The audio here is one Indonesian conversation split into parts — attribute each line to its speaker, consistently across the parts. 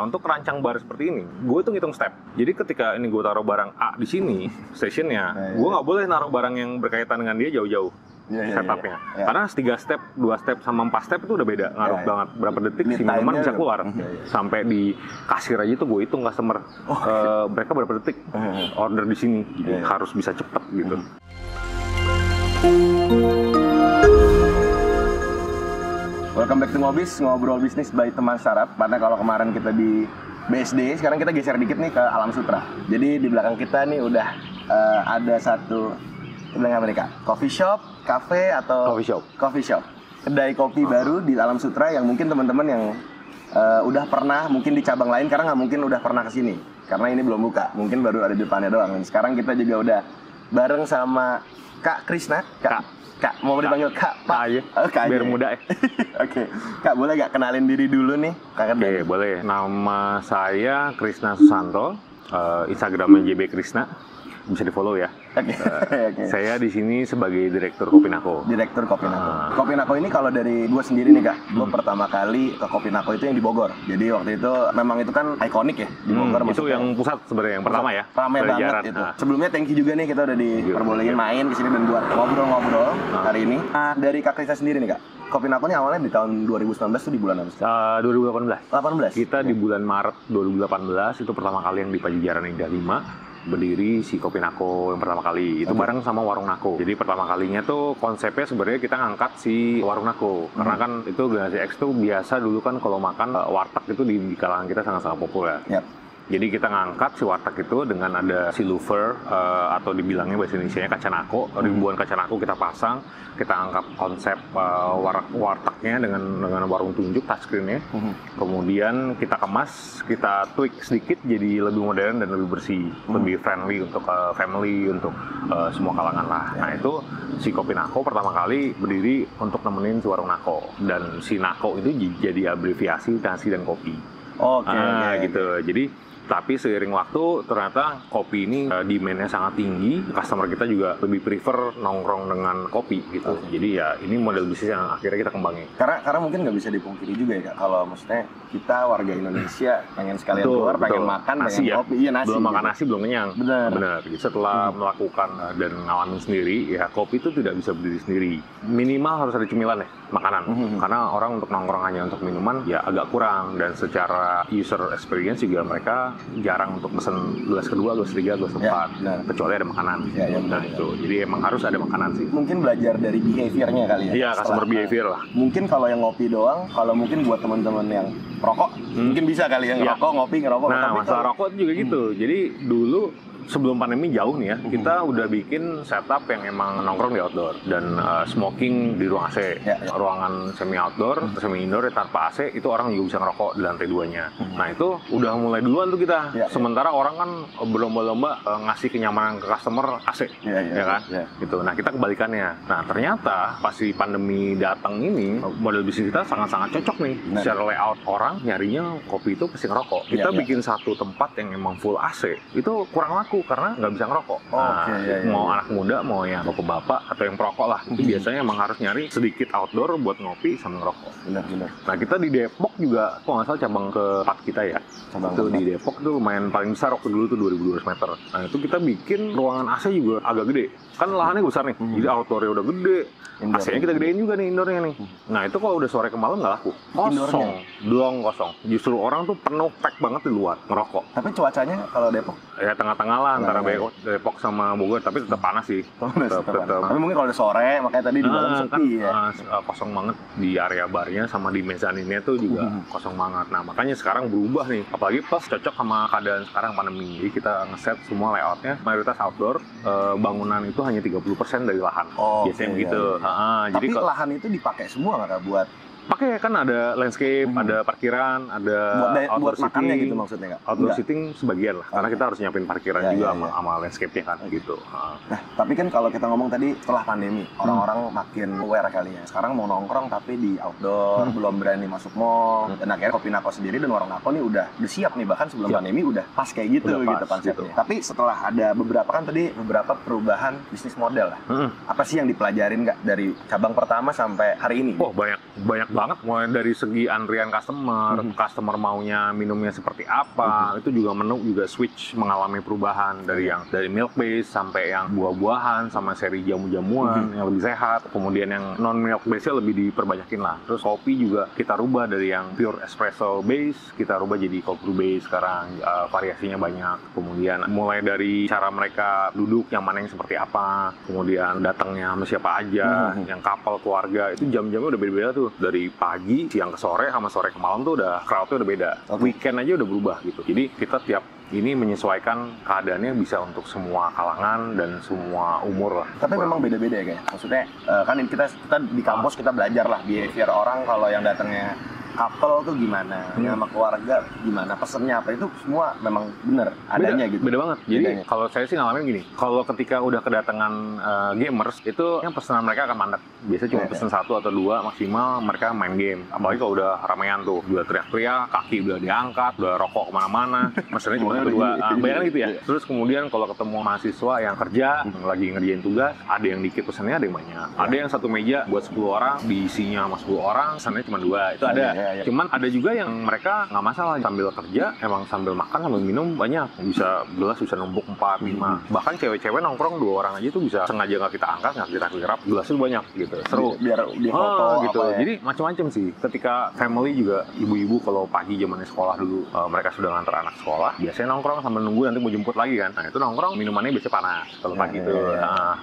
Speaker 1: Nah, untuk rancang bar seperti ini, gue tuh ngitung step. Jadi ketika ini gue taruh barang A di sini, stationnya, gue nggak boleh naruh barang yang berkaitan dengan dia jauh-jauh. Setupnya. Karena 3 step, 2 step, sama 4 step itu udah beda. Ngaruh banget berapa detik si minuman bisa keluar. Sampai di kasir aja tuh gue hitung customer. Mereka berapa detik order di sini. Jadi harus bisa cepet gitu.
Speaker 2: Welcome back to Ngobis, ngobrol bisnis by teman startup. Karena kalau kemarin kita di BSD, sekarang kita geser dikit nih ke Alam Sutra. Jadi di belakang kita nih udah ada satu coffee shop, cafe atau coffee shop. Kedai kopi baru di Alam Sutra yang mungkin teman-teman yang udah pernah mungkin di cabang lain karena nggak mungkin udah pernah kesini. Karena ini belum buka, mungkin baru ada di depannya doang. Dan sekarang kita juga udah bareng sama Kak Krisna. Kak, mau dipanggil Kak, Pak
Speaker 1: aja. Biar muda ya.
Speaker 2: Oke. Kak, boleh gak kenalin diri dulu nih?
Speaker 1: Oke, boleh. Nama saya Krisna Susanto, Instagramnya JB Krisna. Bisa di-follow ya.
Speaker 2: Oke.
Speaker 1: Saya di sini sebagai direktur Kopinako.
Speaker 2: Direktur Kopinako. Kopinako ini kalau dari gue sendiri nih Kak, gue pertama kali ke Kopinako itu yang di Bogor. Jadi waktu itu memang itu kan ikonik ya di Bogor.
Speaker 1: Itu yang pusat sebenarnya yang pertama ya.
Speaker 2: Ramai banget itu. Sebelumnya thank you juga nih kita udah diperbolehin main ke sini dan buat ngobrol-ngobrol hari ini. Nah, dari Kak Krisna sendiri nih Kak. Kopinako ini awalnya di tahun 2019 tuh di bulan apa?
Speaker 1: 2018. Kita di bulan Maret 2018 itu pertama kali yang di Pajajaran Indah 5 berdiri si Kopinako yang pertama kali. Itu bareng sama Warung Nako. Jadi pertama kalinya tuh konsepnya sebenarnya kita ngangkat si Warung Nako. Karena kan itu generasi X tuh biasa dulu kan kalau makan warteg itu di kalangan kita sangat-sangat populer. Jadi kita ngangkat si warteg itu dengan ada silver atau dibilangnya bahasa Indonesianya kaca nako, ribuan kaca nako kita pasang, kita angkat konsep wartegnya dengan warung tunjuk touchscreen-nya. Kemudian kita kemas, kita tweak sedikit jadi lebih modern dan lebih bersih, lebih friendly untuk family, untuk semua kalangan lah. Nah itu si Kopinako pertama kali berdiri untuk nemenin si warung nako, dan si nako itu jadi abreviasi nasi dan kopi. Gitu. Jadi tapi seiring waktu ternyata kopi ini demand-nya sangat tinggi, customer kita juga lebih prefer nongkrong dengan kopi gitu. Jadi ya ini model bisnis yang akhirnya kita kembangin.
Speaker 2: Karena mungkin nggak bisa dipungkiri juga ya Kak, kalau maksudnya kita warga Indonesia pengen sekalian keluar, pengen makan,
Speaker 1: nasi
Speaker 2: pengen kopi, iya nasi.
Speaker 1: Belum makan nasi belum kenyang. Benar. Setelah melakukan dan ngalamin sendiri, ya kopi itu tidak bisa berdiri sendiri. Minimal harus ada cemilan ya, makanan. Karena orang untuk nongkrong hanya untuk minuman ya agak kurang, dan secara user experience juga mereka jarang untuk pesen gelas kedua, gelas ketiga, gelas keempat, kecuali ada makanan. Itu. Jadi emang harus ada makanan sih.
Speaker 2: Mungkin belajar dari behavior-nya kali ya.
Speaker 1: Iya, customer behavior lah.
Speaker 2: Mungkin kalau yang ngopi doang, kalau mungkin buat teman-teman yang rokok, mungkin bisa kali yang ngerokok, ngopi, ngerokok.
Speaker 1: Nah, masalah rokok juga gitu. Jadi dulu sebelum pandemi jauh nih ya, kita udah bikin setup yang emang nongkrong di outdoor dan smoking di ruang AC. Ruangan semi outdoor, semi indoor tanpa AC, itu orang juga bisa ngerokok di lantai 2-nya. Nah itu udah mulai duluan tuh kita. Sementara orang kan berlomba-lomba ngasih kenyamanan ke customer AC, ya kan? Gitu. Nah kita kebalikannya. Nah ternyata pas si pandemi datang ini, model bisnis kita sangat-sangat cocok nih. Secara layout orang nyarinya kopi itu pasti ngerokok. Kita bikin satu tempat yang emang full AC, itu kurang laku karena nggak bisa ngerokok. Mau anak muda, mau yang bapak-bapak atau yang perokok lah, itu biasanya emang harus nyari sedikit outdoor buat ngopi sama ngerokok.
Speaker 2: Benar.
Speaker 1: Nah kita di Depok juga, kok nggak salah cabang keempat kita ya. Itu di Depok tuh lumayan paling besar waktu dulu tuh 2.200 meter. Nah itu kita bikin ruangan AC juga agak gede. Kan lahannya besar nih, jadi outdoornya udah gede. AC-nya kita gedein juga nih indoornya nih. Nah itu kalau udah sore ke malam nggak laku. Kosong. Justru orang tuh penuh pack banget di luar ngerokok.
Speaker 2: Tapi cuacanya kalau Depok?
Speaker 1: Ya tengah-tengah lah antara Depok sama Bogor, tapi tetap panas sih. Tetap.
Speaker 2: Tapi mungkin kalau udah sore, makanya tadi di malam sepi
Speaker 1: kan, ya. Kosong banget di area barnya sama di mezaninnya tuh juga kosong banget. Nah makanya sekarang berubah nih, apalagi pas cocok sama keadaan sekarang pandemi. Jadi kita ngeset semua layoutnya mayoritas outdoor, bangunan itu hanya 30% dari lahan. Biasanya begitu.
Speaker 2: Tapi jadi lahan itu dipakai semua nggak buat?
Speaker 1: Pakai kan ada landscape, ada parkiran, ada outdoor
Speaker 2: buat makannya gitu maksudnya nggak?
Speaker 1: Outdoor seating sebagian lah, karena kita harus nyiapin parkiran juga sama landscape-nya kan gitu.
Speaker 2: Nah, tapi kan kalau kita ngomong tadi setelah pandemi, orang-orang makin aware kali ya. Sekarang mau nongkrong tapi di outdoor, belum berani masuk mall. Dan akhirnya Kopinako sendiri dan Warung Nako nih udah siap nih, bahkan sebelum pandemi udah pas kayak gitu gitu konsepnya. Tapi setelah ada beberapa perubahan bisnis model lah. Apa sih yang dipelajarin nggak dari cabang pertama sampai hari ini?
Speaker 1: Banyak banget, mulai dari segi antrian customer maunya minumnya seperti apa, itu juga menu juga switch mengalami perubahan dari milk base sampai yang buah-buahan sama seri jamu-jamuan yang lebih sehat, kemudian yang non milk base-nya lebih diperbanyakin lah. Terus kopi juga kita rubah dari yang pure espresso base, kita rubah jadi cold brew base sekarang, variasinya banyak. Kemudian mulai dari cara mereka duduk, yang mana yang seperti apa, kemudian datangnya sama siapa aja, yang couple keluarga, itu jam-jamnya udah beda-beda tuh. Dari pagi, siang ke sore, sama sore ke malam tuh udah crowd-nya udah beda. Weekend aja udah berubah gitu. Jadi kita tiap ini menyesuaikan keadaannya bisa untuk semua kalangan dan semua umur lah.
Speaker 2: Tapi memang beda-beda ya kayak. Maksudnya kan kita di kampus kita belajar lah behavior orang kalau yang datangnya couple tuh gimana, sama keluarga gimana, pesennya apa, itu semua memang bener adanya gitu.
Speaker 1: Beda banget. Jadi kalau saya sih ngalamin gini, kalau ketika udah kedatangan gamers itu yang pesanan mereka akan mandek. Biasanya cuma pesen 1 atau 2 maksimal, mereka main game. Apalagi kalau udah ramean tuh, udah teriak-teriak, kaki udah diangkat, udah rokok kemana-mana, mesennya cuma 2. Bayangin gitu ya. Terus kemudian kalau ketemu mahasiswa yang kerja, lagi ngerjain tugas, ada yang dikit pesennya, ada yang banyak. Ada yang satu meja buat 10 orang, diisinya sama 10 orang, pesannya cuma 2. Itu ada. Cuman ada juga yang mereka nggak masalah sambil kerja, emang sambil makan sambil minum banyak, bisa gelas bisa numpuk 4, 5. Bahkan cewek-cewek nongkrong 2 orang aja tuh bisa sengaja nggak kita angkat, nggak kita kirap, gelasnya banyak gitu, seru.
Speaker 2: Biar di foto
Speaker 1: gitu.
Speaker 2: apa ya.
Speaker 1: Jadi macam-macam sih. Ketika family juga, ibu-ibu kalau pagi zamannya sekolah dulu, mereka sudah ngantar anak sekolah, biasanya nongkrong sambil nunggu nanti mau jemput lagi kan. Nah itu nongkrong minumannya biasanya panas kalau pagi itu.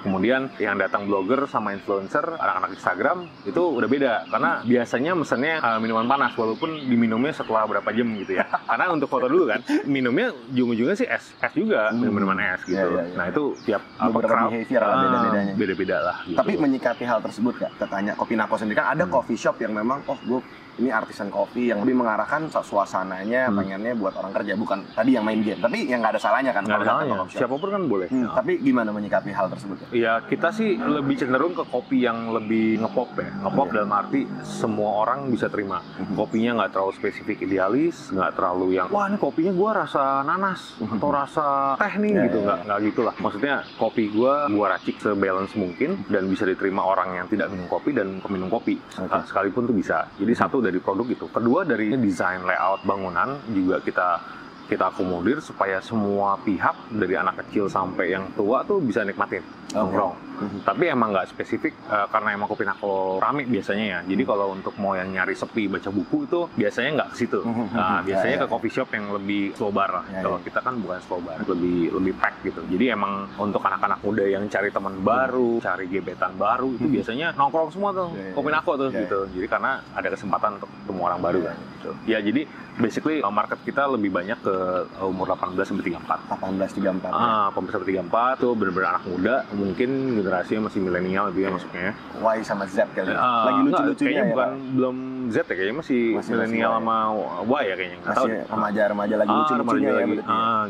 Speaker 1: Kemudian yang datang blogger sama influencer, anak-anak Instagram itu udah beda karena biasanya mesennya minuman panas, walaupun diminumnya setelah berapa jam gitu ya. Karena untuk foto dulu kan, minumnya ujung-ujungnya sih es juga, minuman es gitu. Nah itu tiap
Speaker 2: beberapa behavior lah beda-bedanya.
Speaker 1: Beda-beda lah gitu.
Speaker 2: Tapi menyikapi hal tersebut Kak, katanya Kopinako sendiri kan ada coffee shop yang memang, gue ini artisan kopi yang lebih mengarahkan suasananya, pengennya buat orang kerja, bukan tadi yang main game. Tapi yang nggak ada salahnya kan.
Speaker 1: Nggak ada salahnya, siapapun kan boleh.
Speaker 2: Tapi gimana menyikapi hal tersebut?
Speaker 1: Ya kita sih lebih cenderung ke kopi yang lebih ngepop ya. Ngepop dalam arti semua orang bisa terima. Kopinya nggak terlalu spesifik idealis, nggak terlalu yang, wah ini kopinya gue rasa nanas atau rasa teh nih gitu. Nggak gitu lah. Maksudnya kopi gue racik sebalance mungkin dan bisa diterima orang yang tidak minum kopi dan peminum kopi. Sekalipun tuh bisa. Jadi satu dari produk itu. Kedua dari desain layout bangunan juga kita akomodir supaya semua pihak dari anak kecil sampai yang tua tuh bisa nikmatin nongkrong. Tapi emang nggak spesifik karena emang Kopinako rame biasanya ya. Jadi kalau untuk mau yang nyari sepi baca buku itu biasanya nggak ke situ. Nah, biasanya ke coffee shop yang lebih slow bar lah. Kalau kita kan bukan slow bar, lebih pack gitu. Jadi emang untuk anak-anak muda yang cari teman baru, cari gebetan baru itu biasanya nongkrong semua tuh Kopinako tuh gitu. Jadi karena ada kesempatan untuk ketemu orang baru kan. Gitu. Ya jadi basically market kita lebih banyak ke umur 18 sampai 34.
Speaker 2: 18-34.
Speaker 1: Pemirsa 34 tuh benar-benar anak muda, mungkin generasinya masih milenial gitu ya masuknya.
Speaker 2: Y sama Z kali. Lagi lucu-lucunya ya.
Speaker 1: Bukan belum Z ya, kayaknya masih milenial sama Y ya kayaknya.
Speaker 2: Masih remaja-remaja lagi lucu-lucunya ya.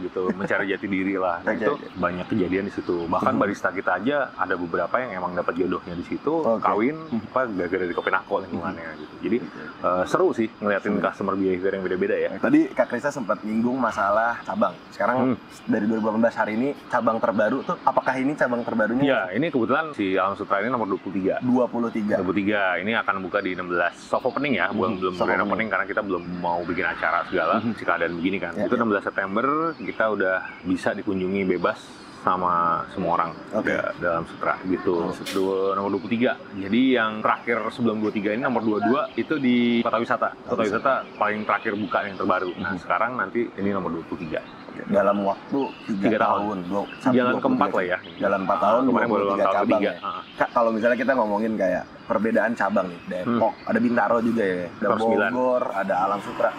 Speaker 1: Gitu, mencari jati diri lah. Itu banyak kejadian di situ. Bahkan barista kita aja ada beberapa yang emang dapat jodohnya di situ, kawin gara-gara di Kopinako lingkungannya gitu. Jadi seru sih ngeliatin customer behavior yang beda-beda ya.
Speaker 2: Tadi Kak Krista sempat nyinggung masalah cabang. Sekarang dari 2018 hari ini cabang terbaru tuh, apakah ini cabang terbarunya?
Speaker 1: Ya, ini kebetulan si Alam Sutra ini nomor 23. 23 ini akan buka di 16 soft opening ya, belum grand opening karena kita belum mau bikin acara segala, si keadaan begini kan. Itu 16 September kita udah bisa dikunjungi bebas sama semua orang dalam Sutra gitu. Nomor 23. Jadi yang terakhir sebelum 23 ini nomor 22 itu di Kota Wisata. Kota Wisata paling terakhir buka yang terbaru. Nah, sekarang nanti ini nomor 23.
Speaker 2: Dalam waktu 3 tahun.
Speaker 1: Jalan keempat lah ya.
Speaker 2: Jalan 4 tahun,
Speaker 1: kemarin baru tahun
Speaker 2: cabang
Speaker 1: ketiga.
Speaker 2: Ya. Kak, kalau misalnya kita ngomongin kayak perbedaan cabang nih, Depok, ada Bintaro juga ya, ada Bogor, ada Alam Sutra.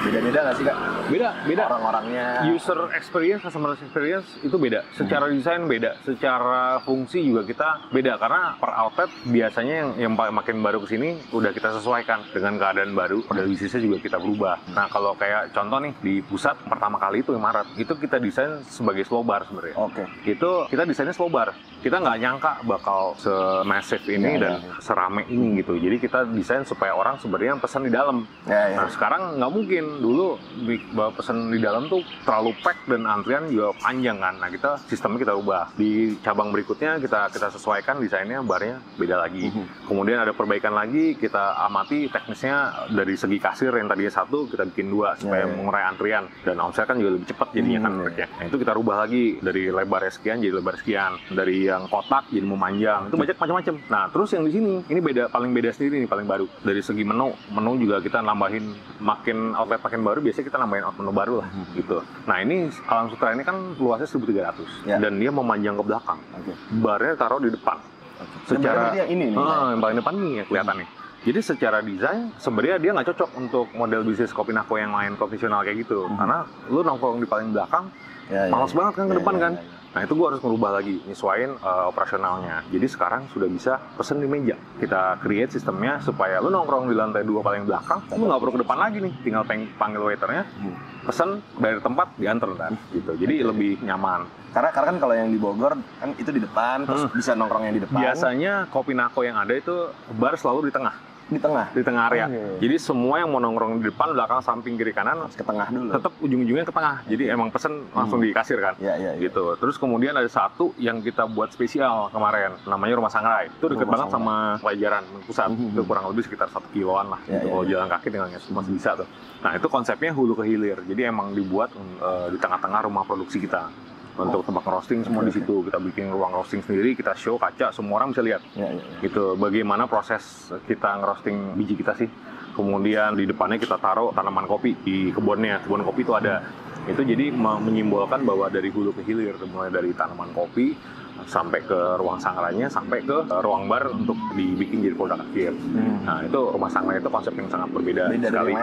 Speaker 2: Beda-beda nggak sih Kak?
Speaker 1: Beda.
Speaker 2: Orang-orangnya.
Speaker 1: User experience, customer experience itu beda. Secara desain beda, secara fungsi juga kita beda karena per outlet biasanya yang makin baru kesini udah kita sesuaikan dengan keadaan baru. Model bisnisnya juga kita berubah. Nah kalau kayak contoh nih di pusat pertama kali itu yang Maret itu kita desain sebagai slow bar sebenarnya. Itu kita desainnya slow bar. Kita nggak nyangka bakal se-massive ini dan serame ini gitu. Jadi kita desain supaya orang sebenarnya pesan di dalam. Nah sekarang nggak mungkin, dulu pesan di dalam tuh terlalu pack dan antrian juga panjang kan. Nah kita sistemnya kita ubah, di cabang berikutnya kita sesuaikan desainnya, barnya beda lagi. Kemudian ada perbaikan lagi, kita amati teknisnya dari segi kasir yang tadinya 1 kita bikin 2 supaya mengurai antrian dan omset kan juga lebih cepat jadinya kan tracknya. Nah itu kita rubah lagi dari lebarnya sekian jadi lebar sekian, dari yang kotak jadi memanjang, itu banyak macam-macam. Nah terus yang di sini ini paling beda sendiri nih, paling baru dari segi menu juga kita nambahin, makin outlet makin baru biasanya kita nambahin menu baru lah gitu. Nah ini Alam Sutera ini kan luasnya 1.300 dan dia memanjang ke belakang. Barnya taruh di depan. Secara
Speaker 2: yang ini nih.
Speaker 1: Yang paling depan nih ya kelihatannya. Jadi secara desain sebenarnya dia nggak cocok untuk model bisnis Kopinako yang lain konvensional kayak gitu. Karena lu nongkrong di paling belakang, malas banget kan ke depan kan. Nah itu gue harus merubah lagi, nyesuaiin operasionalnya. Jadi sekarang sudah bisa pesen di meja. Kita create sistemnya supaya lu nongkrong di lantai 2 paling belakang, lu nggak perlu ke depan lagi nih, tinggal panggil waiternya, pesen dari tempat diantar kan, gitu. Jadi lebih nyaman.
Speaker 2: Karena kan kalau yang di Bogor kan itu di depan, terus bisa nongkrongnya di depan.
Speaker 1: Biasanya Kopinako yang ada itu bar selalu di tengah.
Speaker 2: Di tengah
Speaker 1: area. Jadi semua yang mau nongkrong di depan, belakang, samping, kiri, kanan
Speaker 2: ke tengah dulu.
Speaker 1: Tetap ujung-ujungnya ke tengah. Jadi emang pesen langsung di kasir kan. Gitu. Terus kemudian ada satu yang kita buat spesial kemarin, namanya Rumah Sangrai. Itu deket banget sama Pajajaran pusat. Itu kurang lebih sekitar 1 kiloan lah. Gitu. Kalau jalan kaki dengan masih bisa tuh. Nah itu konsepnya hulu ke hilir. Jadi emang dibuat di tengah-tengah rumah produksi kita. Untuk tempat roasting semua di situ, kita bikin ruang roasting sendiri, kita show kaca, semua orang bisa lihat. Gitu, bagaimana proses kita ngerosting biji kita sih. Kemudian di depannya kita taruh tanaman kopi di kebunnya, kebun kopi itu ada. Itu jadi menyimbolkan bahwa dari hulu ke hilir, mulai dari tanaman kopi sampai ke ruang sangrainya, sampai ke ruang bar untuk dibikin jadi produk akhir. Nah itu Rumah Sangrai itu konsep yang sangat berbeda sekali.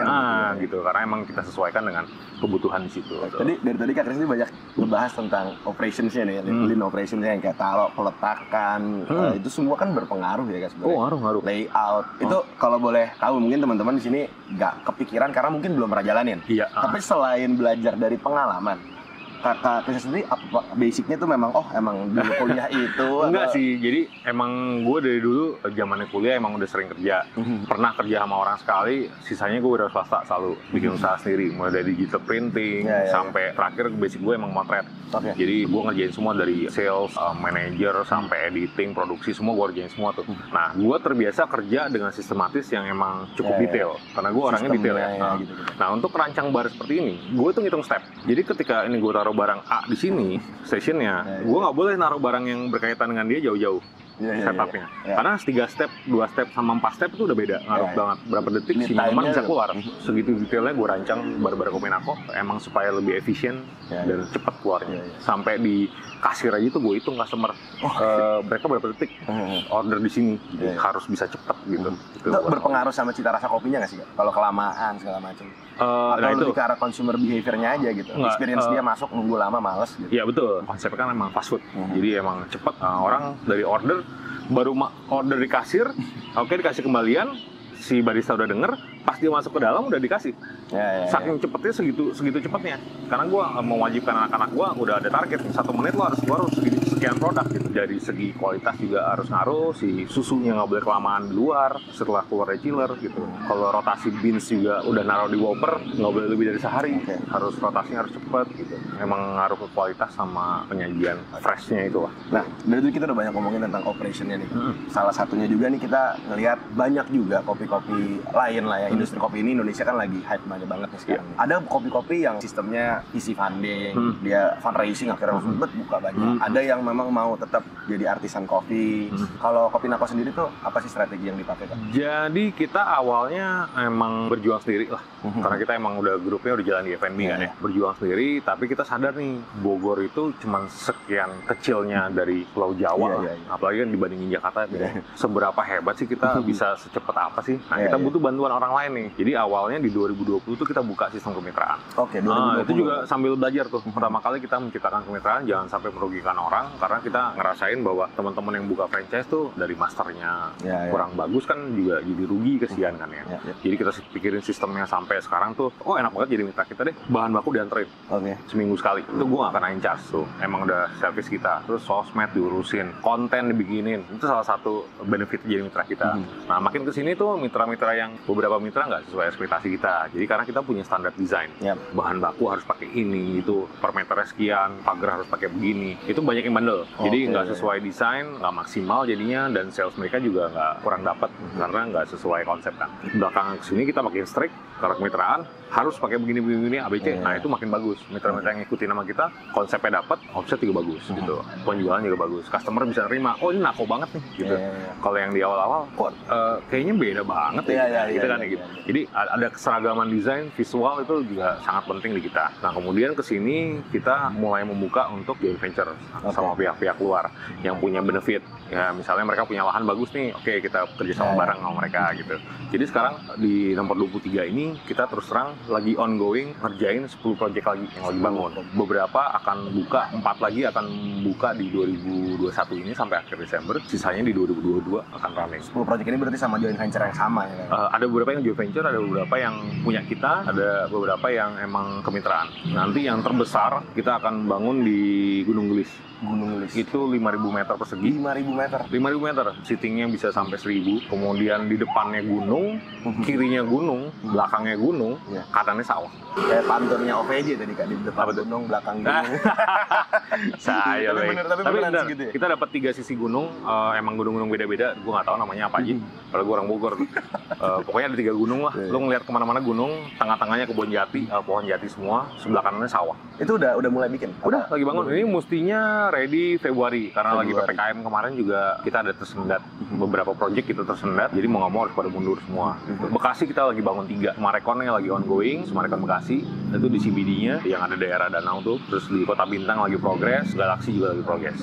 Speaker 1: Gitu, karena emang kita sesuaikan dengan kebutuhan di situ.
Speaker 2: Jadi dari tadi Kak Kris banyak ngebahas tentang operationsnya nih, lean operationsnya yang kayak taruh, peletakan, itu semua kan berpengaruh ya Kak sebenarnya.
Speaker 1: Ngaruh.
Speaker 2: Layout itu kalau boleh tahu, mungkin teman-teman di sini nggak kepikiran karena mungkin belum pernah jalanin. Tapi selain belajar dari pengalaman, Kakak Kris sendiri apa basicnya tuh memang emang dulu kuliah itu?
Speaker 1: Enggak sih, jadi emang gue dari dulu zamannya kuliah emang udah sering kerja. Pernah kerja sama orang sekali, sisanya gue udah swasta selalu bikin usaha sendiri, mulai dari digital printing sampai terakhir basic gue emang motret. Jadi gue ngerjain semua dari sales, manager sampai editing, produksi, semua gue ngerjain semua tuh. Nah gue terbiasa kerja dengan sistematis yang emang cukup detail, karena gue orangnya detail ya. Gitu. Nah untuk merancang bar seperti ini, gue tuh ngitung step. Jadi ketika ini gue taruh barang A di sini stationnya, gue nggak boleh naruh barang yang berkaitan dengan dia jauh-jauh setupnya. Karena 3 step, 2 step sama 4 step itu udah beda, ngaruh banget. Berapa detik si minuman bisa keluar. Segitu detailnya gue rancang bar-bar Kopinako emang supaya lebih efisien dan cepat keluarnya. Sampai di kasir aja tuh gue hitung customer mereka berapa detik order di sini, harus bisa cepat gitu.
Speaker 2: Itu berpengaruh sama cita rasa kopinya nggak sih? Kalau kelamaan segala macam. Atau
Speaker 1: nah
Speaker 2: lebih ke arah consumer behavior-nya aja gitu. Experience dia masuk nunggu lama males gitu.
Speaker 1: Iya betul. Konsepnya kan emang fast food. Jadi emang cepet, orang dari order baru order di kasir, dikasih kembalian, si barista udah denger, pas dia masuk ke dalam udah dikasih. Saking cepetnya segitu cepetnya. Karena gue mewajibkan anak-anak gue udah ada target, 1 menit lo harus keluar sekian produk gitu. Dari segi kualitas juga harus ngaruh, si susunya nggak boleh kelamaan di luar setelah keluar dari chiller gitu. Kalau rotasi beans juga udah naruh di whopper, nggak boleh lebih dari sehari. Harus rotasinya harus cepet gitu. Emang ngaruh ke kualitas sama penyajian freshnya itu lah.
Speaker 2: Nah dari itu kita udah banyak ngomongin tentang operationnya nih. Salah satunya juga nih kita ngelihat banyak juga kopi-kopi lain lah ya. Industri kopi ini Indonesia kan lagi hype banget nih sekarang. Ada kopi-kopi yang sistemnya isi funding, dia fundraising akhirnya buka banyak. Ada yang memang mau tetap jadi artisan kopi. Kalau Kopinako sendiri tuh apa sih strategi yang dipakai Kak?
Speaker 1: Jadi kita awalnya emang berjuang sendiri lah. Karena kita emang udah grupnya udah jalan di F&B kan ya. Berjuang sendiri, tapi kita sadar nih Bogor itu cuma sekian kecilnya dari Pulau Jawa. Apalagi kan dibandingin Jakarta seberapa hebat sih kita bisa secepat apa sih? Nah kita butuh bantuan orang lain nih. Jadi awalnya di 2020 2020 tuh kita buka sistem kemitraan.
Speaker 2: Oke, 2020.
Speaker 1: Itu juga sambil belajar tuh. Pertama kali kita menciptakan kemitraan jangan sampai merugikan orang, karena kita ngerasain bahwa teman-teman yang buka franchise tuh dari masternya kurang bagus kan juga jadi rugi, kesian kan ya. Jadi kita pikirin sistemnya sampai sekarang tuh, enak banget jadi mitra kita deh. Bahan baku dianterin seminggu sekali. Itu gue gak kena charge tuh. Emang udah service kita. Terus sosmed diurusin, konten dibikinin. Itu salah satu benefit jadi mitra kita. Nah, makin kesini tuh mitra-mitra yang beberapa mitra nggak sesuai ekspektasi kita. Jadi karena kita punya standar desain, bahan baku harus pakai ini, itu per meternya sekian, pagar harus pakai begini. Itu banyak yang bandel. Jadi nggak sesuai desain, nggak maksimal jadinya, dan sales mereka juga nggak kurang dapat karena nggak sesuai konsep kan. Belakangan kesini kita makin strict, karena kemitraan harus pakai begini ABC. Nah, itu makin bagus. Mitra-mitra yang ngikutin nama kita, konsepnya dapat, offset juga bagus gitu. Penjualan juga bagus. Customer bisa nerima, ini nako banget nih gitu. Kalau yang di awal-awal kok kayaknya beda banget gitu kan gitu. Jadi ada keseragaman desain, visual itu juga sangat penting di kita. Nah, kemudian kesini kita mulai membuka untuk joint venture sama pihak-pihak luar yang punya benefit. Ya, misalnya mereka punya lahan bagus nih, oke, kita kerjasama bareng sama mereka gitu. Jadi sekarang di nomor 23 ini kita terus terang lagi ongoing ngerjain 10 project lagi yang lagi bangun. Beberapa akan buka, 4 lagi akan buka di 2021 ini sampai akhir Desember. Sisanya di 2022 akan rame.
Speaker 2: 10 project ini berarti sama joint venture yang sama ya?
Speaker 1: Ada beberapa yang joint venture, ada beberapa yang punya kita, ada beberapa yang emang kemitraan. Nanti yang terbesar kita akan bangun di Gunung Gelis. Itu 5.000 meter persegi. 5.000 meter. Seatingnya bisa sampai 1.000. Kemudian di depannya gunung, kirinya gunung, belakangnya gunung, kanannya sawah.
Speaker 2: Kayak panturnya OVJ tadi Kak, di depan gunung, belakang gunung.
Speaker 1: Saya tapi benar.
Speaker 2: Gitu ya?
Speaker 1: Kita dapat 3 sisi gunung, emang gunung-gunung beda-beda. Gue nggak tahu namanya apa aja. Kalau gue orang Bogor, pokoknya ada 3 gunung lah. Lo ngeliat kemana-mana gunung, tengah-tengahnya kebun jati, pohon jati semua, sebelah kanannya sawah.
Speaker 2: Itu udah mulai bikin?
Speaker 1: Udah, lagi bangun. Ini mestinya ready Februari, karena lagi PPKM kemarin juga kita ada tersendat. Beberapa project kita tersendat, jadi mau nggak mau harus pada mundur semua. Bekasi kita lagi bangun 3. Sumarekonnya lagi ongoing, Sumarekon Bekasi. Itu di CBD-nya yang ada daerah danau tuh. Terus di Kota Bintang lagi progres, Galaxy juga lagi progres.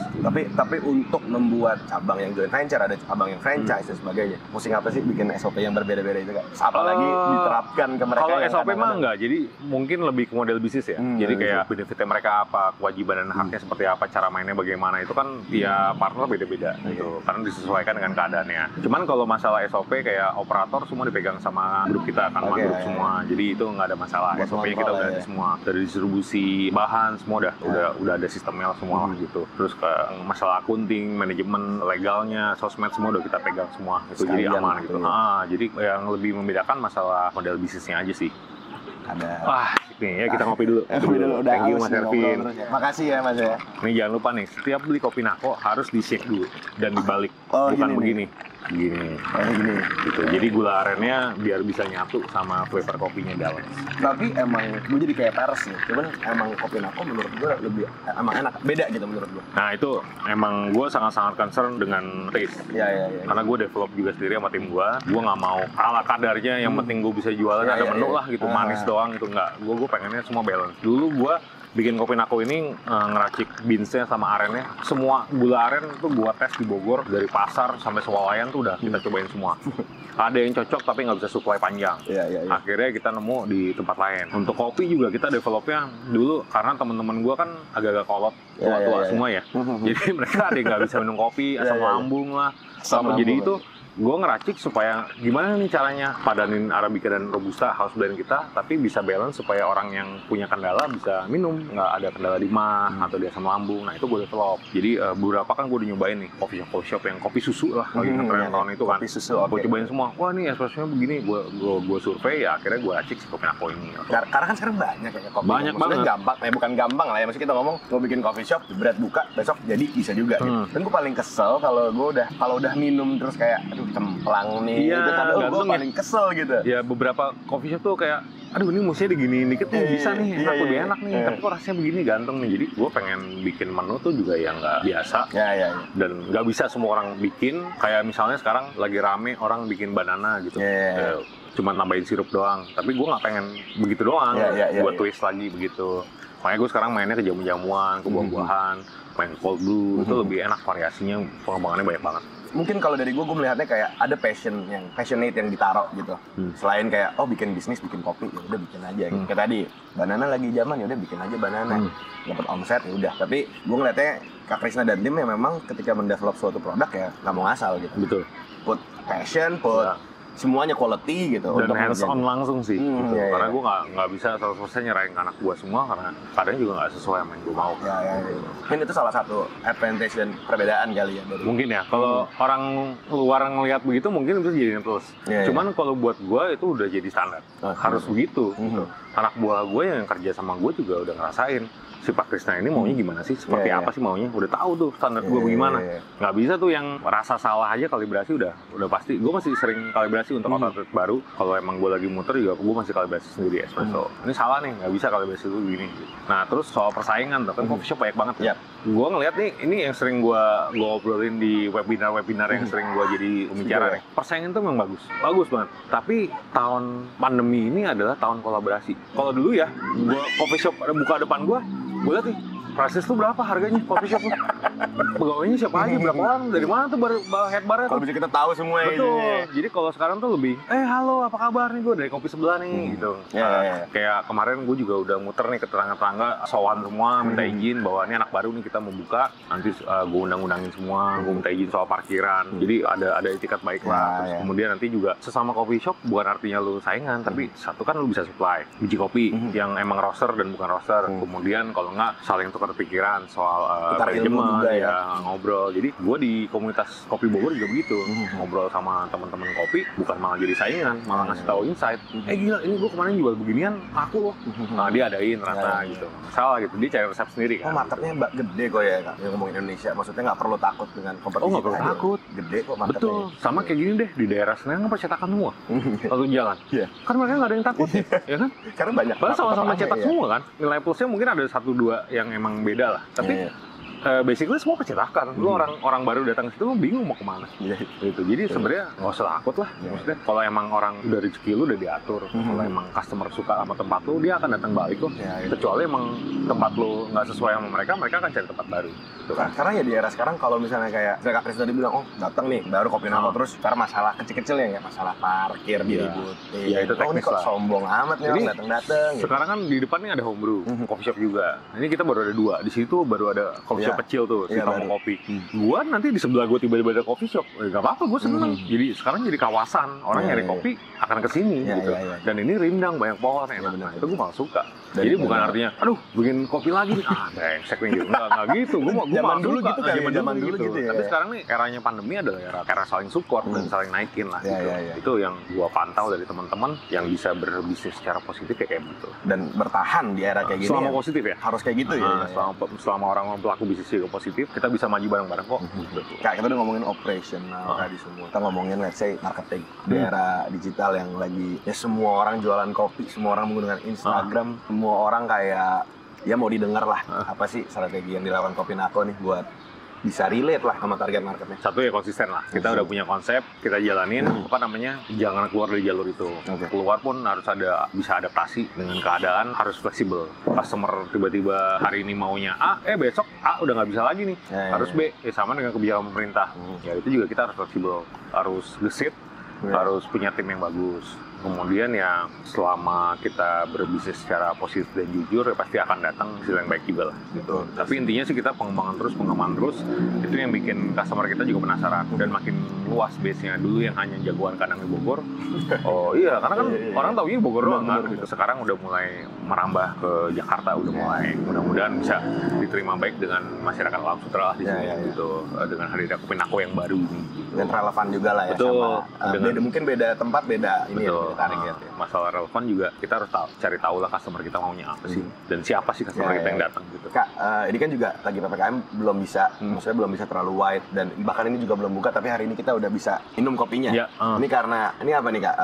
Speaker 2: Tapi untuk membuat cabang yang joint venture, ada cabang yang franchise dan sebagainya. Pusing apa sih bikin SOP yang berbeda-beda itu Kak? Apalagi diterapkan ke mereka.
Speaker 1: Kalau SOP mah enggak, jadi mungkin lebih ke model bisnis ya. Jadi kayak benefitnya mereka apa, kewajiban dan haknya seperti apa, cara mainnya bagaimana, itu kan tiap partner beda-beda gitu. Karena disesuaikan dengan keadaannya. Cuman kalau masalah SOP kayak operator semua dipegang sama grup kita, kan sama grup semua. Jadi itu nggak ada masalah. SOP-nya kita udah ada semua. Dari distribusi bahan semua udah ada sistemnya semua gitu. Terus ke masalah akunting, manajemen, legalnya, sosmed semua udah kita pegang semua. Itu jadi aman gitu. Jadi yang lebih membedakan masalah model bisnisnya aja sih. Wah, nih ya kita ngopi dulu. Thank you Mas Ervin.
Speaker 2: Makasih ya Mas ya.
Speaker 1: Nih jangan lupa nih, setiap beli kopi Nako harus di-shake dulu dan dibalik. Bukan begini. Gini. Gitu. Jadi gula arennya biar bisa nyatu sama flavor kopinya dalam.
Speaker 2: Tapi emang gue jadi kayak peres nih. Cuman emang kopi Nako menurut gue lebih emang enak, beda gitu menurut gue.
Speaker 1: Nah itu emang gue sangat-sangat concern dengan taste.
Speaker 2: Iya.
Speaker 1: Karena gue develop juga sendiri sama tim gue. Gue nggak mau ala kadarnya. Yang penting gue bisa jualan ada menu lah gitu, manis doang gitu nggak. Gue pengennya semua balance. Dulu gue bikin kopi Nako ini ngeracik beansnya sama arennya. Semua gula aren tuh gua tes di Bogor, dari pasar sampai swalayan tuh udah kita cobain semua. Ada yang cocok tapi nggak bisa supply panjang. Akhirnya kita nemu di tempat lain. Untuk kopi juga kita developnya dulu karena teman-teman gua kan agak-agak kolot, tua-tua semua ya. Jadi mereka ada yang nggak bisa minum kopi, asam lambung lah. Jadi itu gue ngeracik supaya gimana nih caranya padanin Arabica dan Robusta house blend kita, tapi bisa balance supaya orang yang punya kendala bisa minum, nggak ada kendala di mah atau di asam lambung. Nah itu gue develop. Jadi beberapa kan gue udah nyobain nih coffee shop yang kopi susu lah lagi ngetren tahun itu kan. Gue cobain semua. Wah nih espressonya begini. Gue survei ya akhirnya gue racik si kopi Nako ini.
Speaker 2: Karena kan sekarang banyak ya kopi.
Speaker 1: Banyak banget.
Speaker 2: Gampang, bukan gampang lah ya. Maksudnya kita ngomong gue bikin coffee shop, jebret buka besok jadi bisa juga. Gitu. Dan gue paling kesel kalau udah minum terus kayak aduh cemplang nih, itu kan gue paling kesel gitu.
Speaker 1: Ya beberapa coffee shop tuh kayak, aduh ini mestinya diginiin dikit tuh bisa nih, lebih enak nih, tapi kok rasanya begini ganteng nih. Jadi gue pengen bikin menu tuh juga yang nggak biasa, dan nggak bisa semua orang bikin. Kayak misalnya sekarang lagi rame orang bikin banana gitu, cuma nambahin sirup doang. Tapi gue nggak pengen begitu doang, gue twist lagi begitu. Makanya gue sekarang mainnya ke jamu-jamuan, ke buah-buahan, main cold brew, itu lebih enak, variasinya, pengembangannya banyak banget.
Speaker 2: mungkin kalau dari gue melihatnya kayak ada passionate yang ditaruh gitu. Selain kayak bikin bisnis, bikin kopi, ya udah bikin aja gitu. Kayak tadi banana lagi zaman, ya udah bikin aja banana. Dapat omset ya udah. Tapi gue ngeliatnya Kak Krisna dan tim ya memang ketika mendevelop suatu produk ya nggak mau ngasal gitu.
Speaker 1: Betul.
Speaker 2: Put passion, put semuanya quality gitu.
Speaker 1: Dan hands on langsung sih gitu.
Speaker 2: Iya,
Speaker 1: Karena
Speaker 2: iya.
Speaker 1: gue nggak bisa 100% nyerahin ke anak gue semua karena kadang juga nggak sesuai sama yang gue mau.
Speaker 2: Ya. Mungkin itu salah satu advantage dan perbedaan kali ya dari.
Speaker 1: Mungkin ya, kalau orang luar ngelihat begitu mungkin itu jadi plus.
Speaker 2: Iya,
Speaker 1: Cuman kalau buat gue itu udah jadi standar. Harus begitu. Gitu. Anak buah gue yang kerja sama gue juga udah ngerasain si Pak Krisna ini maunya gimana sih, seperti apa sih maunya, udah tahu tuh standar gue bagaimana. Nggak bisa tuh yang rasa salah aja kalibrasi udah pasti. Gue masih sering kalibrasi untuk outlet baru. Kalau emang gue lagi muter juga gue masih kalibrasi sendiri espresso. Ini salah nih, nggak bisa kalibrasi dulu gini. Nah terus soal persaingan tuh kan coffee shop banyak banget. Gue ngeliat nih, ini yang sering gue obrolin di webinar yang sering gue jadi pembicara nih. Persaingan tuh memang bagus banget. Tapi tahun pandemi ini adalah tahun kolaborasi. Kalau dulu ya, gue coffee shop buka depan gue lihat nih, prices tuh berapa harganya coffee shop tuh? Pegawainya siapa aja, berapa orang, dari mana tuh head barnya tuh?
Speaker 2: Kalau bisa kita tahu semua ya.
Speaker 1: Betul. Jadi kalau sekarang tuh lebih, halo apa kabar nih, gue dari kopi sebelah nih, gitu. Kayak kemarin gue juga udah muter nih ke tetangga-tetangga, sowan semua, minta izin bahwa ini anak baru nih kita mau buka. Nanti gue undang-undangin semua, gue minta izin soal parkiran. Jadi ada etikat baik lah. Terus kemudian nanti juga sesama coffee shop bukan artinya lu saingan, tapi satu kan lu bisa supply biji kopi yang emang roaster dan bukan roaster. Kemudian kalau nggak saling tukar pikiran soal manajemen ngobrol. Jadi gue di komunitas kopi Bogor juga begitu, ngobrol sama teman-teman kopi, bukan malah jadi saingan, malah ngasih tahu insight. Gila, ini gue kemarin jual beginian, aku loh. Nah dia adain ternyata gitu. Salah gitu, dia cari resep sendiri kan.
Speaker 2: Marketnya gede kok ya Kak, yang ngomongin Indonesia. Maksudnya nggak perlu takut dengan kompetisi.
Speaker 1: Nggak perlu takut.
Speaker 2: Gede kok marketnya.
Speaker 1: Betul. Sama kayak gini deh, di daerah Senayan kan percetakan semua. Lalu jalan. Kan mereka nggak ada yang takut, ya kan?
Speaker 2: Karena banyak.
Speaker 1: Padahal sama-sama cetak semua kan. Nilai plusnya mungkin ada 1-2 yang emang beda lah. Tapi basically semua percetakan. Lu orang baru datang situ lu bingung mau kemana. Gitu. Jadi sebenarnya nggak usah takut lah. Maksudnya kalau emang orang udah rezeki lu udah diatur, kalau emang customer suka sama tempat lu, dia akan datang balik kok. Kecuali emang tempat lu nggak sesuai sama mereka akan cari tempat baru. Gitu kan.
Speaker 2: Karena ya di era sekarang kalau misalnya kayak Kak Kris tadi bilang, datang nih baru kopi nako terus karena masalah kecil-kecil ya, masalah parkir diributin.
Speaker 1: Ya itu teknis
Speaker 2: kok
Speaker 1: lah.
Speaker 2: sombong amat nih orang datang-datang.
Speaker 1: Sekarang kan di depan nih ada homebrew, coffee shop juga. Ini kita baru ada 2. Di situ baru ada coffee shop kecil tuh, si Tomo Kopi. Gua nanti di sebelah gua tiba-tiba ada coffee shop, gak apa-apa, gua seneng. Jadi sekarang jadi kawasan, orang nyari kopi akan kesini gitu. Dan ini rindang, banyak pohon, enak. Nah, itu gua malah suka. Jadi bukan artinya, aduh, bikin kopi lagi nih, brengsek nih gitu. Nggak gitu, gua
Speaker 2: zaman dulu
Speaker 1: suka.
Speaker 2: gitu kan, zaman dulu gitu ya.
Speaker 1: Tapi sekarang nih eranya pandemi adalah era saling support dan saling naikin lah gitu. Itu yang gua pantau dari teman-teman yang bisa berbisnis secara positif kayak gitu.
Speaker 2: Dan bertahan di era kayak gini.
Speaker 1: Selama positif ya?
Speaker 2: Harus kayak gitu ya.
Speaker 1: Selama orang pelaku bisnis juga positif, kita bisa maju bareng-bareng kok.
Speaker 2: Kak, kita udah ngomongin operational tadi semua. Kita ngomongin let's say marketing di era digital yang lagi ya semua orang jualan kopi, semua orang menggunakan Instagram, semua orang kayak ya mau didengar lah apa sih strategi yang dilakukan Kopi Nako nih buat bisa relate lah sama target marketnya.
Speaker 1: Satu ya konsisten lah. Kita udah punya konsep, kita jalanin jangan keluar dari jalur itu. Keluar pun harus bisa adaptasi dengan keadaan, harus fleksibel. Customer tiba-tiba hari ini maunya A, besok A udah nggak bisa lagi nih. Harus B, sama dengan kebijakan pemerintah. Ya itu juga kita harus fleksibel, harus gesit, harus punya tim yang bagus. Kemudian ya selama kita berbisnis secara positif dan jujur ya pasti akan datang hasil yang baik juga lah gitu. Tapi intinya sih kita pengembangan terus itu yang bikin customer kita juga penasaran dan makin luas base-nya. Dulu yang hanya jagoan kandang di Bogor. Karena kan orang taunya Bogor doang kan gitu. Sekarang udah mulai merambah ke Jakarta, udah mulai mudah-mudahan bisa diterima baik dengan masyarakat Alam Sutra lah di sini gitu. Dengan hadirnya Kopi Nako yang baru ini. Gitu.
Speaker 2: Dan relevan juga lah ya.
Speaker 1: Betul.
Speaker 2: Sama mungkin beda tempat, beda ini ya. Target ya.
Speaker 1: Masalah relevan juga kita harus cari tahu lah customer kita maunya apa sih dan siapa sih customer kita yang datang gitu.
Speaker 2: Kak, ini kan juga lagi PPKM belum bisa, maksudnya belum bisa terlalu wide dan bahkan ini juga belum buka tapi hari ini kita udah bisa minum kopinya. Ini karena ini apa nih Kak?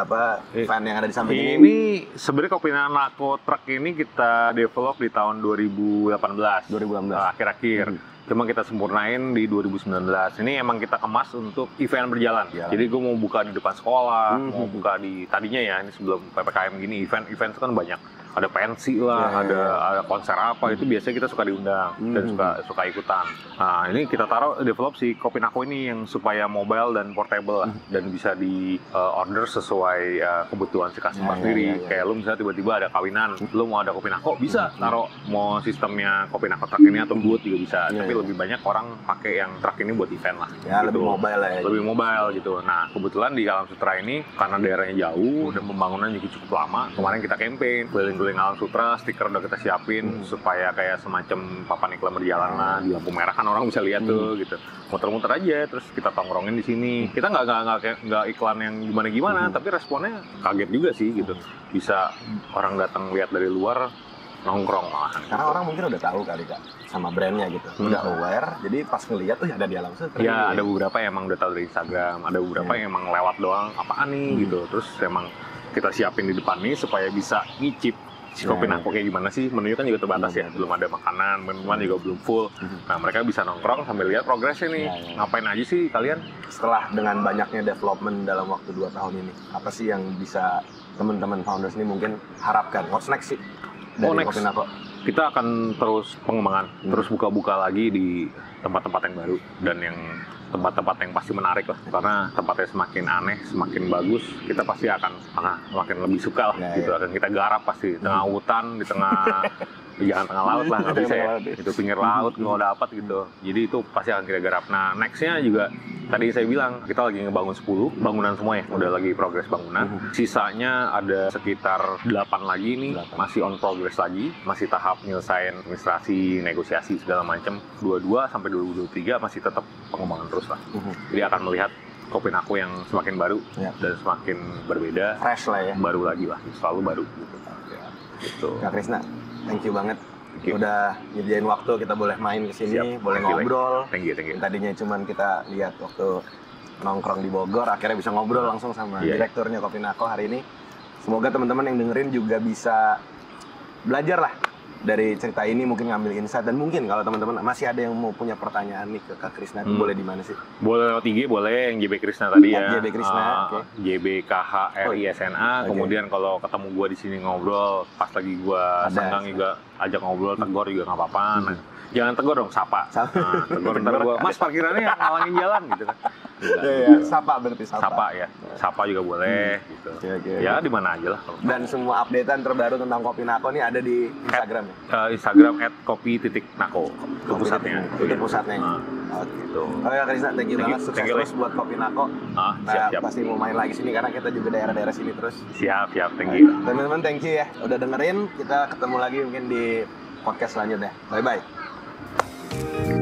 Speaker 2: Fan yang ada di samping ini?
Speaker 1: Ini sebenarnya Kopi Nako Truck ini kita develop di tahun 2018. Akhir-akhir. Cuma kita sempurnain di 2019. Ini emang kita kemas untuk event berjalan. Jadi gue mau buka di depan sekolah, mau buka di tadinya ya ini sebelum PPKM gini event itu kan banyak. ada pensi lah, ada konser apa, itu biasanya kita suka diundang dan suka ikutan. Nah, ini kita develop si Kopinako ini yang supaya mobile dan portable lah, dan bisa di order sesuai kebutuhan si customer sendiri. Kayak lu misalnya tiba-tiba ada kawinan, lu mau ada Kopinako, bisa taruh mau sistemnya Kopinako truck ini atau boot juga bisa. Tapi lebih banyak orang pakai yang truck ini buat event lah.
Speaker 2: Ya,
Speaker 1: gitu.
Speaker 2: lebih mobile lah ya.
Speaker 1: Lebih mobile gitu. Nah, kebetulan di Alam Sutra ini karena daerahnya jauh dan pembangunan juga cukup lama, kemarin kita campaign keliling-keliling Alam Sutra, stiker udah kita siapin supaya kayak semacam papan iklan berjalan lah, di lampu merah kan orang bisa lihat tuh gitu. Muter-muter aja, terus kita tongkrongin di sini. Kita nggak iklan yang gimana-gimana, tapi responnya kaget juga sih gitu. Bisa orang datang lihat dari luar nongkrong malahan.
Speaker 2: Karena orang mungkin udah tahu kali Kak sama brandnya gitu, udah aware. Jadi pas ngeliat tuh ada di Alam Sutra.
Speaker 1: Ya, ada beberapa yang emang udah tahu dari Instagram, ada beberapa yang emang lewat doang, apaan nih gitu. Terus emang kita siapin di depan nih supaya bisa ngicip si Kopinako kayak gimana sih. Menunya kan juga terbatas ya, belum ada makanan, minuman juga belum full. Nah, mereka bisa nongkrong sambil lihat progresnya nih. Ngapain aja sih kalian?
Speaker 2: Setelah dengan banyaknya development dalam waktu 2 tahun ini, apa sih yang bisa teman-teman founders ini mungkin harapkan? What's next sih dari Kopinako?
Speaker 1: Kita akan terus pengembangan, terus buka-buka lagi di tempat-tempat yang baru dan yang tempat-tempat yang pasti menarik lah, karena tempatnya semakin aneh, semakin bagus, kita pasti akan makin lebih suka lah gitu. Akan kita garap pasti di tengah hutan, di tengah jangan tengah laut lah, nggak bisa ya, itu pinggir laut kalau dapat gitu. Jadi itu pasti akan kita garap. Nah, nextnya juga tadi saya bilang kita lagi ngebangun 10 bangunan semua ya, udah lagi progres bangunan. Sisanya ada sekitar 8 lagi nih, masih on progress lagi, masih tahap nyelesain administrasi, negosiasi segala macam. 22 sampai 2023 masih tetap pengembangan terus lah. Jadi akan melihat Kopinako yang semakin baru dan semakin berbeda,
Speaker 2: fresh lah ya,
Speaker 1: baru lagi lah, selalu baru gitu.
Speaker 2: Gitu. Kak Krisna, thank you banget. Udah nyediain waktu kita boleh main ke sini, boleh ngobrol.
Speaker 1: Thank you.
Speaker 2: Tadinya cuman kita lihat waktu nongkrong di Bogor, akhirnya bisa ngobrol langsung sama direkturnya Kopinako hari ini. Semoga teman-teman yang dengerin juga bisa belajar lah dari cerita ini, mungkin ngambil insight. Dan mungkin kalau teman-teman masih ada yang mau punya pertanyaan nih ke Kak Krisna, boleh di mana sih?
Speaker 1: Boleh lewat IG, boleh yang JB Krisna tadi ya.
Speaker 2: JB Krisna,
Speaker 1: JBKHRISNA. Kemudian kalau ketemu gua di sini ngobrol, pas lagi gua senggang juga ajak ngobrol, tegur juga nggak apa-apa. Nah, jangan tegur dong, sapa. Nah, tegur ntar gua, Mas parkirannya yang ngalangin jalan gitu kan.
Speaker 2: Sapa berarti
Speaker 1: sapa ya. Sapa juga boleh gitu. Ya di mana aja lah.
Speaker 2: Dan semua updatean terbaru tentang Kopinako nih ada di Instagram ya?
Speaker 1: Instagram @kopi.nako. Itu pusatnya.
Speaker 2: Itu pusatnya. Gitu. Oke Kak Krisna, thank you banget. Sukses terus buat Kopinako.
Speaker 1: Siap.
Speaker 2: Pasti mau main lagi sini karena kita juga daerah-daerah sini terus.
Speaker 1: Siap. Thank you.
Speaker 2: Teman-teman, thank you ya udah dengerin. Kita ketemu lagi mungkin di podcast selanjutnya. Bye-bye.